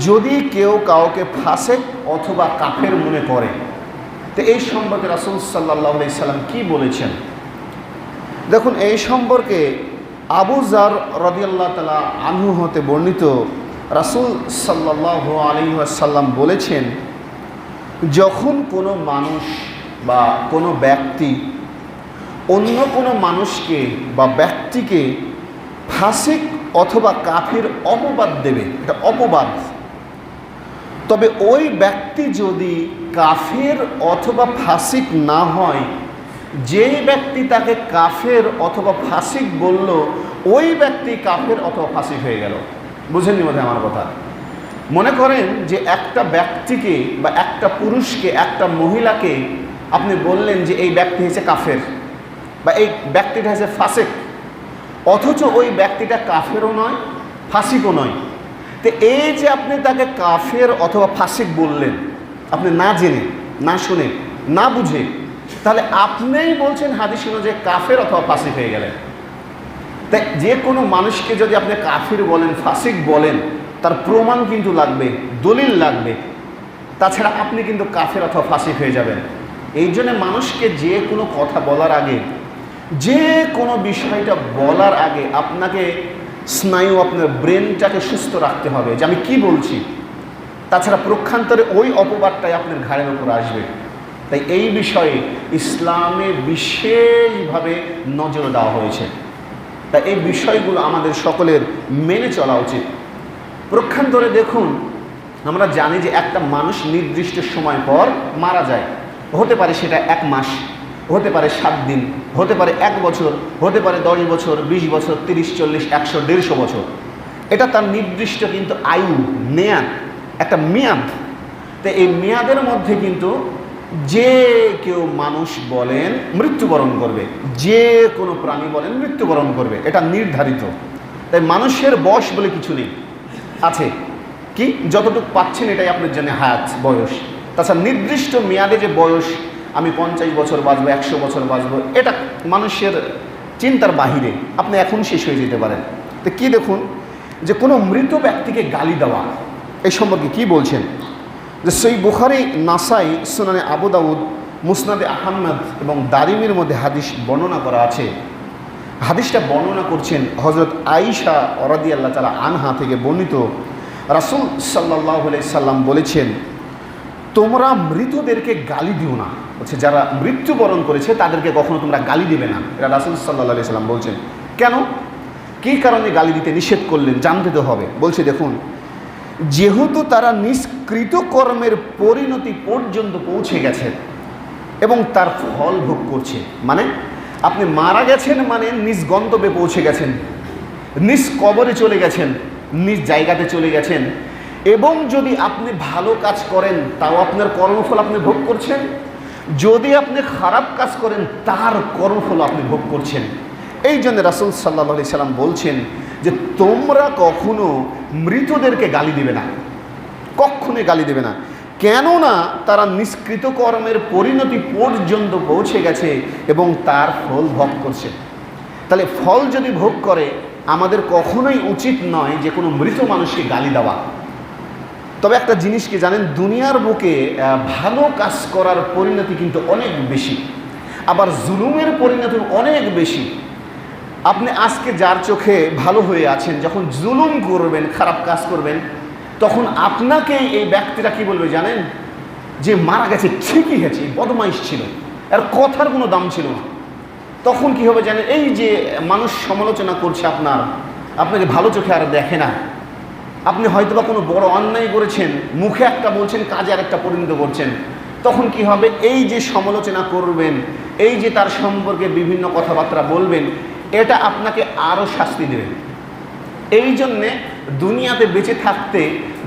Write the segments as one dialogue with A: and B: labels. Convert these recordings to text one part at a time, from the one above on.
A: যদি কেউ কাউকে ফাসেক অথবা কাফের মনে করে, তো এই সম্পর্কে রাসূল সাল্লাল্লাহু আলাইহি সাল্লাম কি বলেছেন? দেখুন, এই সম্পর্কে আবু যার রাদিয়াল্লাহু তাআলা আনহু হতে বর্ণিত, রাসূল সাল্লাল্লাহু আলাইহি ওয়াসাল্লাম বলেছেন, যখন কোনো মানুষ বা কোনো ব্যক্তি অন্য কোনো মানুষকে বা ব্যক্তিকে ফাসিক অথবা কাফির অপবাদ দেবে, এটা অপবাদ, তবে ওই ব্যক্তি যদি কাফের অথবা ফাসিক না হয়, যেই ব্যক্তি তাকে কাফের অথবা ফাসিক বলল, ওই ব্যক্তি কাফের অথবা ফাসিক হয়ে গেল। বুঝেননি বোধহয় আমার কথা? মনে করেন যে একটা ব্যক্তিকে বা একটা পুরুষকে, একটা মহিলাকে আপনি বললেন যে এই ব্যক্তি হচ্ছে কাফের বা এই ব্যক্তিটা হচ্ছে ফাসিক, অথচ ওই ব্যক্তিটা কাফেরও নয়, ফাসিকও নয়। তো এই যে আপনি তাকে কাফের অথবা ফাসিক বললেন, আপনি না জেনে, না শুনে, না বুঝে, তাহলে আপনিই বলছেন হাদিস অনুযায়ী কাফের অথবা ফাসিক হয়ে গেলেন। তাই যে কোনো মানুষকে যদি আপনি কাফির বলেন, ফাসিক বলেন, তার প্রমাণ কিন্তু লাগবে, দলিল লাগবে, তাছাড়া আপনি কিন্তু কাফের অথবা ফাসিক হয়ে যাবেন। এই জন্য মানুষকে যে কোনো কথা বলার আগে, যে কোনো বিষয়টা বলার আগে আপনাকে স্নায়ু, আপনার ব্রেনটাকে সুস্থ রাখতে হবে যে আমি কি বলছি, তাছাড়া প্রক্ষান্তরে ওই অপবাদটাই আপনার ঘাড়ের উপর আসবে। তাই এই বিষয়ে ইসলামে বিশেষভাবে নজর দেওয়া হয়েছে। তাই এই বিষয়গুলো আমাদের সকলের মেনে চলা উচিত। প্রক্ষান্তরে দেখুন, আমরা জানি যে একটা মানুষ নির্দিষ্ট সময় পর মারা যায়। হতে পারে সেটা 1 মাস, হতে পারে 7 দিন, হতে পারে 1 বছর, হতে পারে 10 বছর, 20 বছর, 30, 40, 100, 150 বছর। এটা তার নির্দিষ্ট কিন্তু আয়ু, মেয়াদ, একটা মেয়াদ। তো এই মেয়াদের মধ্যে কিন্তু যে কেউ মানুষ বলেন মৃত্যুবরণ করবে, যে কোনো প্রাণী বলেন মৃত্যুবরণ করবে, এটা নির্ধারিত। তাই মানুষের বয়স বলে কিছু নেই, আছে কি যতটুকু পাচ্ছেন এটাই আপনার জন্য হায়াত, বয়স। তাছাড়া নির্দিষ্ট মেয়াদে যে বয়স, আমি 50 বছর বাঁচবো, 100 বছর বাঁচবো, এটা মানুষের চিন্তার বাহিরে। আপনি এখন শেষ হয়ে যেতে পারেন। তো কি দেখুন যে কোনো মৃত ব্যক্তিকে গালি দেওয়া, এই সম্পর্কে কি বলছেন? যে সহিহ বুখারী, নাসাই, সুনানে আবু দাউদ, মুসনাদে আহমদ এবং দারিমির মধ্যে হাদিস বর্ণনা করা আছে। হাদিসটা বর্ণনা করছেন হযরত আয়েশা রাদিয়াল্লাহু তাআলা আনহা থেকে বর্ণিত। রাসূল সাল্লাল্লাহু আলাইহি সাল্লাম বলেছেন, তোমরা মৃতদেরকে গালি দিও না। বলছে যারা মৃত্যুবরণ করেছে তাদেরকে কখনো তোমরা গালি দিবে না। এটা রাসূল সাল্লাল্লাহু আলাইহি সাল্লাম বলছেন। কেন, কী কারণে গালি দিতে নিষেধ করলেন জানতে তো হবে। বলছে দেখুন, যেহেতু তারা নিষ্কৃত কর্মের পরিণতি পর্যন্ত পৌঁছে গেছে এবং তার ফল ভোগ করছে। মানে আপনি মারা গেছেন, মানে নিজ গন্তব্যে পৌঁছে গেছেন, নিজ কবরে চলে গেছেন, নিজ জায়গাতে চলে গেছেন, এবং যদি আপনি ভালো কাজ করেন তাও আপনার কর্মফল আপনি ভোগ করছেন, যদি আপনি খারাপ কাজ করেন তার কর্মফল আপনি ভোগ করছেন। এই জন্য রাসূল সাল্লাল্লাহু আলাইহি সাল্লাম বলছেন যে তোমরা কখনো মৃতদেরকে গালি দিবে না, কখনোই গালি দেবে না। কেননা তারা নিষ্কৃত কর্মের পরিণতি পর্যন্ত পৌঁছে গেছে এবং তার ফল ভোগ করছে। তাহলে ফল যদি ভোগ করে, আমাদের কখনোই উচিত নয় যে কোনো মৃত মানুষকে গালি দেওয়া। তবে একটা জিনিস কি জানেন, দুনিয়ার বুকে ভালো কাজ করার পরিণতি কিন্তু অনেক বেশি, আবার জুলুমের পরিণতি অনেক বেশি। আপনি আজকে যার চোখে ভালো হয়ে আছেন, যখন জুলুম করবেন, খারাপ কাজ করবেন, তখন আপনাকে এই ব্যক্তিরা কি বলবে জানেন? যে মারা গেছে ঠিকই গেছে, বদমাইশ ছিল, আর কথার কোনো দাম ছিল না। তখন কি হবে জানেন? এই যে মানুষ সমালোচনা করছে আপনাকে ভালো চোখে আর দেখে না। আপনি হয়তোবা কোনো বড় অন্যায় করেছেন, মুখে একটা বলছেন, কাজে আর একটা পরিণত করছেন। তখন কি হবে? এই যে সমালোচনা করবেন, এই যে তার সম্পর্কে বিভিন্ন কথাবার্তা বলবেন, এটা আপনাকে আরও শাস্তি দেবে। এই জন্যে দুনিয়াতে বেঁচে থাকতে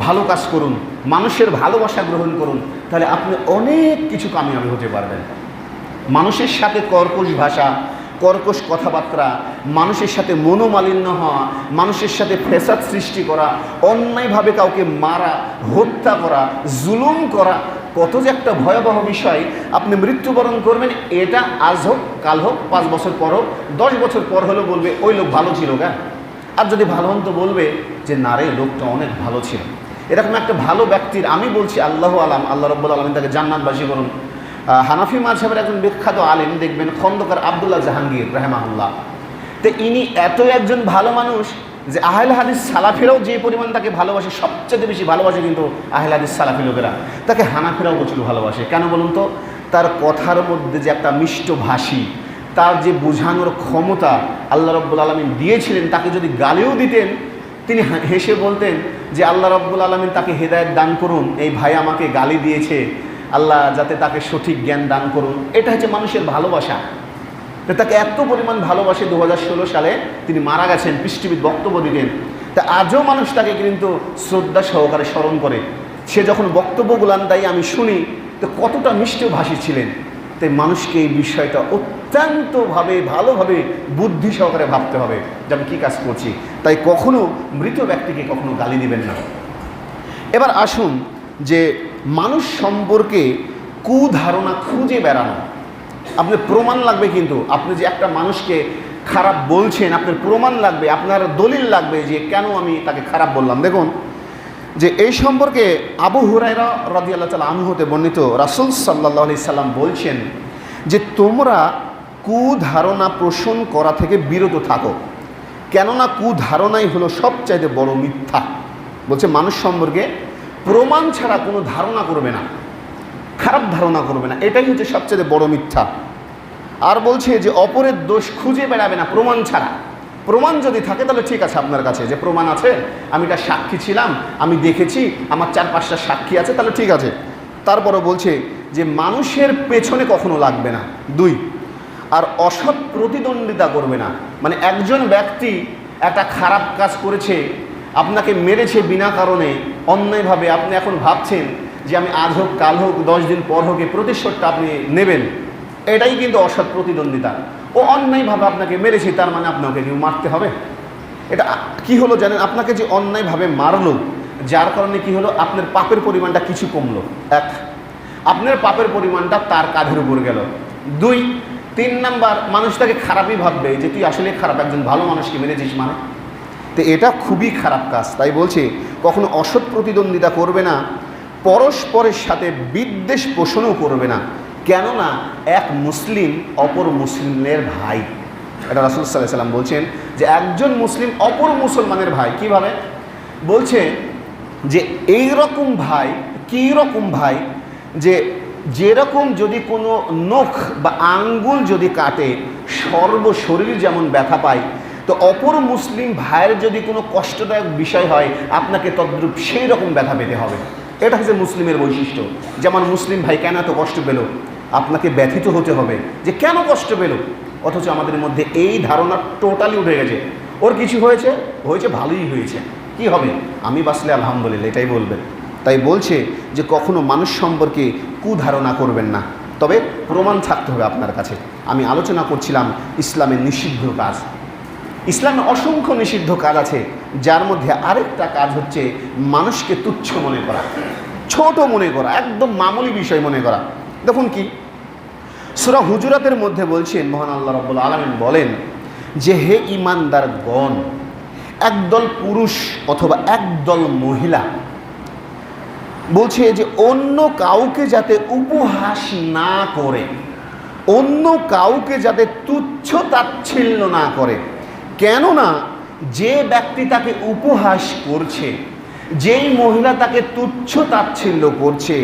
A: ভালো কাজ করুন, মানুষের ভালোবাসা গ্রহণ করুন, তাহলে আপনি অনেক কিছু কামিয়াবি হতে পারবেন। মানুষের সাথে কর্কশ ভাষা, কর্কশ কথাবার্তা, মানুষের সাথে মনোমালিন্য হওয়া, মানুষের সাথে ফ্যাসাদ সৃষ্টি করা, অন্যায়ভাবে কাউকে মারা, হত্যা করা, জুলুম করা, কত যে একটা ভয়াবহ বিষয়। আপনি মৃত্যুবরণ করবেন, এটা আজ হোক, কাল হোক, 5 বছর পর হোক, 10 বছর পর হলেও বলবে ওই লোক ভালো ছিল গা। আর যদি ভালো হন তো বলবে যে না রে, লোকটা অনেক ভালো ছিল। এরকম একটা ভালো ব্যক্তির, আমি বলছি আল্লাহ আলাম, আল্লাহ রাব্বুল আলামিন তাকে জান্নাতবাসী করুন, হানাফি মাযহাবের একজন বিখ্যাত আলেম দেখবেন খন্দকার আব্দুল্লাহ জাহাঙ্গীর রাহিমাহুল্লাহ। তো ইনি এত একজন ভালো মানুষ যে আহলে হাদিস সালাফিরাও যে পরিমাণ তাকে ভালোবাসে, সবচেয়ে বেশি ভালোবাসে কিন্তু আহলে হাদিস সালাফি লোকেরা, তাকে হানাফিরাও প্রচুর ভালোবাসে। কেন বলুন তো? তার কথার মধ্যে যে একটা মিষ্ট ভাষী, তার যে বোঝানোর ক্ষমতা আল্লাহ রাব্বুল আলামিন দিয়েছিলেন, তাকে যদি গালিও দিতেন তিনি হেসে বলতেন যে আল্লাহ রাব্বুল আলামিন তাকে হেদায়েত দান করুন, এই ভাই আমাকে গালি দিয়েছে, আল্লাহ যাতে তাকে সঠিক জ্ঞান দান করুন। এটা হচ্ছে মানুষের ভালোবাসা। তো তাকে এত পরিমাণ ভালোবাসে, 2016 সালে তিনি মারা গেছেন, পৃষ্টিবিদ বক্তব্য দিতেন। তা আজও মানুষ তাকে কিন্তু শ্রদ্ধা সহকারে স্মরণ করে। সে যখন বক্তব্যগুলান দেয় আমি শুনি, তো কতটা মিষ্টভাষী ছিলেন। তাই মানুষকে এই বিষয়টা অত্যন্তভাবে ভালোভাবে বুদ্ধি সহকারে ভাবতে হবে যে আমি কী কাজ করছি। তাই কখনো মৃত ব্যক্তিকে কখনো গালি দিবেন না। এবার আসুন যে মানুষ সম্পর্কে কুধারণা খুঁজে বেড়ানো। আপনার প্রমাণ লাগবে, কিন্তু আপনি যে একটা মানুষকে খারাপ বলছেন আপনার প্রমাণ লাগবে, আপনার দলিল লাগবে যে কেন আমি তাকে খারাপ বললাম। দেখুন যে এই সম্পর্কে আবু হুরায়রা রাদিয়াল্লাহু তাআলা আনহু হতে বর্ণিত, রাসূল সাল্লাল্লাহু আলাইহি সাল্লাম বলছেন যে তোমরা কুধারণা পোষণ করা থেকে বিরত থাকো, কেননা কুধারণাই হলো সবচাইতে বড় মিথ্যা। বলছে মানুষ সম্পর্কে প্রমাণ ছাড়া কোনো ধারণা করবে না, খারাপ ধারণা করবে না, এটাই হচ্ছে সবচেয়ে বড় মিথ্যা। আর বলছে যে অপরের দোষ খুঁজে বেড়াবে না প্রমাণ ছাড়া। প্রমাণ যদি থাকে তাহলে ঠিক আছে, আপনার কাছে যে প্রমাণ আছে, আমি এটা সাক্ষী ছিলাম, আমি দেখেছি, আমার 4-5টা সাক্ষী আছে, তাহলে ঠিক আছে। তারপরে বলছে যে মানুষের পেছনে কখনো লাগবে না। 2, আর অসৎ প্রতিদ্বন্দ্বিতা করবে না। মানে একজন ব্যক্তি একটা খারাপ কাজ করেছে, আপনাকে মেরেছে বিনা কারণে অন্যায়ভাবে, আপনি এখন ভাবছেন যে আমি আজ হোক কাল হোক 10 দিন পর হোক এই প্রতিশোধটা আপনি নেবেন, এটাই কিন্তু অসৎ প্রতিদ্বন্দ্বিতা। ও অন্যায়ভাবে আপনাকে মেরেছে, তার মানে আপনাকে কেউ মারতে হবে? এটা কি হলো জানেন? আপনাকে যে অন্যায়ভাবে মারলো, যার কারণে কি হলো, আপনার পাপের পরিমাণটা কিছু কমলো। 1, আপনার পাপের পরিমাণটা তার কাঁধের উপর গেল। 2, 3 নাম্বার, মানুষ তাকে খারাপই ভাববে যে তুই আসলে খারাপ, একজন ভালো মানুষকে মেরেছিস মানে। তো এটা খুবই খারাপ কাজ। তাই বলছে কখনো অসৎ প্রতিদ্বন্দ্বিতা করবে না, পরস্পরের সাথে বিদ্বেষ পোষণও করবে না, কেননা এক মুসলিম অপর মুসলিমের ভাই। এটা রাসূল সাল্লাল্লাহু আলাইহি ওয়াসাল্লাম বলছেন যে একজন মুসলিম অপর মুসলমানের ভাই। কিভাবে? বলছে যে এইরকম ভাই, কীরকম ভাই, যে যেরকম যদি কোনো নখ বা আঙ্গুল যদি কাটে সর্বশরীর যেমন ব্যথা পায়, তো অপর মুসলিম ভাইয়ের যদি কোনো কষ্টদায়ক বিষয় হয় আপনাকে তদ্রূপ সেই রকম ব্যথা পেতে হবে। এটা হচ্ছে মুসলিমের বৈশিষ্ট্য। যেমন মুসলিম ভাই কেন এত কষ্ট পেল, আপনাকে ব্যথিত হতে হবে যে কেন কষ্ট পেল। অথচ আমাদের মধ্যে এই ধারণা টোটালি উঠে গেছে, ওর কিছু হয়েছে, ভালোই হয়েছে, কি হবে, আমি বাঁচলে আলহামদুলিল্লাহ, এটাই বলবেন। তাই বলছে যে কখনো মানুষ সম্পর্কে কুধারণা করবেন না, তবে প্রমাণ থাকতে হবে আপনার কাছে। আমি আলোচনা করছিলাম ইসলামের নিষিদ্ধ কাজ। ইসলামে অসংখ্য নিষিদ্ধ কাজ আছে, যার মধ্যে আরেকটা কাজ হচ্ছে মানুষকে তুচ্ছ মনে করা, ছোট মনে করা, একদম মামুলি বিষয় মনে করা। দেখুন কি সূরা হুজুরাতের মধ্যে বলছেন, মহান আল্লাহ রাব্বুল আলামিন বলেন যে হে ঈমানদারগণ, একদল পুরুষ অথবা একদল মহিলা বলছে যে অন্য কাউকে যাতে উপহাস না করে, অন্য কাউকে যাতে তুচ্ছ তাচ্ছিল্য না করে। কেননা যে ব্যক্তি তাকে উপহাস করছে, যেই মহিলা তাকে তুচ্ছ তাচ্ছিল্য করছে,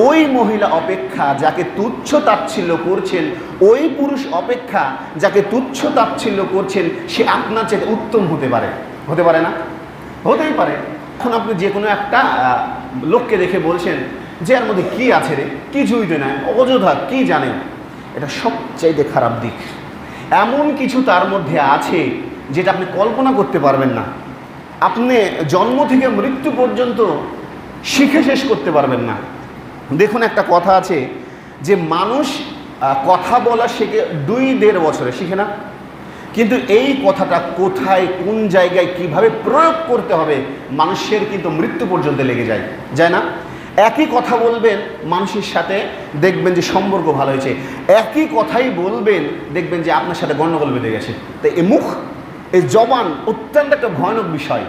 A: ওই মহিলা অপেক্ষা যাকে তুচ্ছ তাচ্ছিল্য করছেন, ওই পুরুষ অপেক্ষা যাকে তুচ্ছ তাচ্ছিল্য করছেন, সে আপনার চেয়ে উত্তম হতে পারে না? হতেই পারে। এখন আপনি যে কোনো একটা লোককে দেখে বলছেন যে এর মধ্যে কী আছে রে, কিছুই তো নাই, অযথা কি জানেন। এটা সবচাইতে খারাপ দিক। এমন কিছু তার মধ্যে আছে যেটা আপনি কল্পনা করতে পারবেন না, আপনি জন্ম থেকে মৃত্যু পর্যন্ত শিখে শেষ করতে পারবেন না। দেখুন একটা কথা আছে যে মানুষ কথা বলা শেখে 2-1.5 বছরে, শিখে না? কিন্তু এই কথাটা কোথায়, কোন জায়গায়, কিভাবে প্রয়োগ করতে হবে মানুষের কিন্তু মৃত্যু পর্যন্ত লেগে যায় না? একই কথা বলবেন মানুষের সাথে, দেখবেন যে সম্পর্ক ভালো হয়েছে, একই কথাই বলবেন দেখবেন যে আপনার সাথে গণ্ডগোল বেঁধে গেছে। তাই এই মুখ, এই জবান অত্যন্ত একটা ভয়ানক বিষয়।